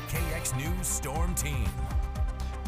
KX News Storm Team.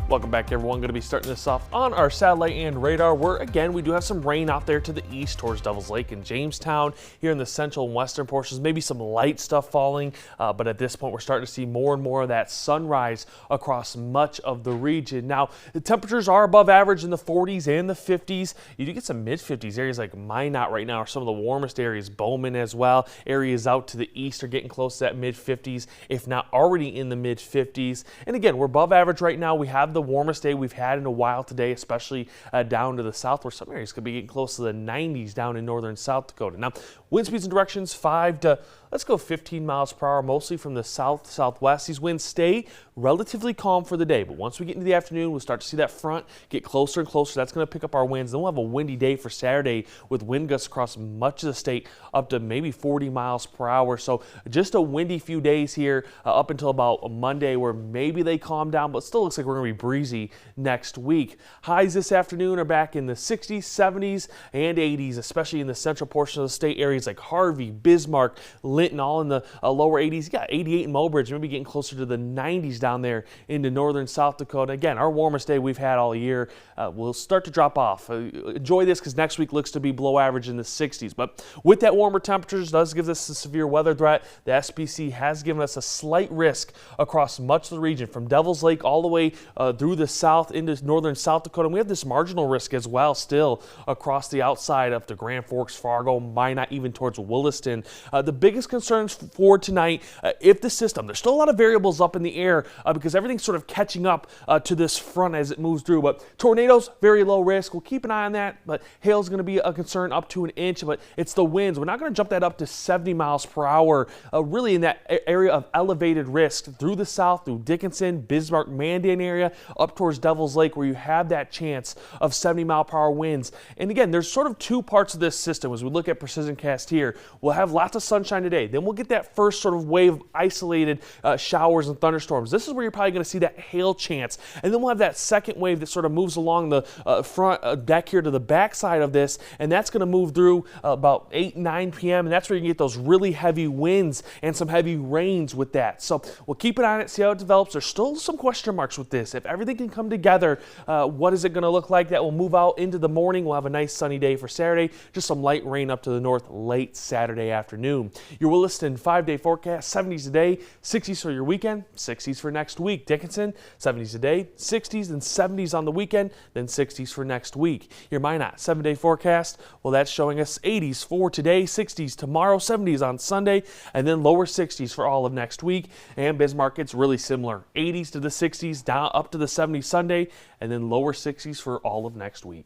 Welcome back, everyone. Going to be starting this off on our satellite and radar, where again we do have some rain out there to the east towards Devil's Lake and Jamestown. Here in the central and western portions, maybe some light stuff falling, but at this point we're starting to see more and more of that sunrise across much of the region. Now, the temperatures are above average in the 40s and the 50s. You do get some mid-50s. Areas like Minot right now are some of the warmest areas. Bowman as well. Areas out to the east are getting close to that mid-50s, if not already in the mid-50s. And again, we're above average right now. We have the warmest day we've had in a while today, especially down to the south, where some areas could be getting close to the 90s down in northern South Dakota. Now, wind speeds and directions 5 to, let's go 15 miles per hour, mostly from the south-southwest. These winds stay relatively calm for the day, but once we get into the afternoon, we'll start to see that front get closer and closer. That's going to pick up our winds. Then we'll have a windy day for Saturday with wind gusts across much of the state up to maybe 40 miles per hour. So just a windy few days here up until about Monday, where maybe they calm down, but still looks like we're going to be breezy next week. Highs this afternoon are back in the 60s, 70s, and 80s, especially in the central portion of the state. Areas like Harvey, Bismarck, Linton, all in the lower 80s. You got 88 in Mobridge, maybe getting closer to the 90s down there into northern South Dakota. Again, our warmest day we've had all year will start to drop off. Enjoy this, because next week looks to be below average in the 60s. But with that warmer temperatures, does give us a severe weather threat. The SPC has given us a slight risk across much of the region, from Devil's Lake all the way through the south into northern South Dakota. And we have this marginal risk as well still across the outside of the Grand Forks, Fargo, Minot, even towards Williston. The biggest concerns for tonight, if the system, there's still a lot of variables up in the air because everything's sort of catching up to this front as it moves through. But tornadoes, very low risk. We'll keep an eye on that, but hail is going to be a concern up to an inch. But it's the winds. We're not going to jump that up to 70 miles per hour, really in that area of elevated risk through the south, through Dickinson, Bismarck, Mandan area, up towards Devil's Lake, where you have that chance of 70 mile per hour winds. And again, there's sort of two parts of this system as we look at precision cast here. We'll have lots of sunshine today. Then we'll get that first sort of wave of isolated showers and thunderstorms. This is where you're probably going to see that hail chance. And then we'll have that second wave that sort of moves along the front deck here to the back side of this. And that's going to move through about 8, 9 p.m. And that's where you can get those really heavy winds and some heavy rains with that. So we'll keep an eye on it, see how it develops. There's still some question marks with this. If everything can come together, what is it going to look like? That will move out into the morning. We'll have a nice sunny day for Saturday. Just some light rain up to the north late Saturday afternoon. Your Williston 5-day forecast, 70s today, 60s for your weekend, 60s for next week. Dickinson, 70s today, 60s and 70s on the weekend, then 60s for next week. Your Minot 7-day forecast, well, that's showing us 80s for today, 60s tomorrow, 70s on Sunday, and then lower 60s for all of next week. And Bismarck, it's really similar, 80s to the 60s, down up to the 70s Sunday, and then lower 60s for all of next week.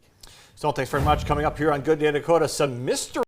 So thanks very much. Coming up here on Good Day Dakota, some mystery.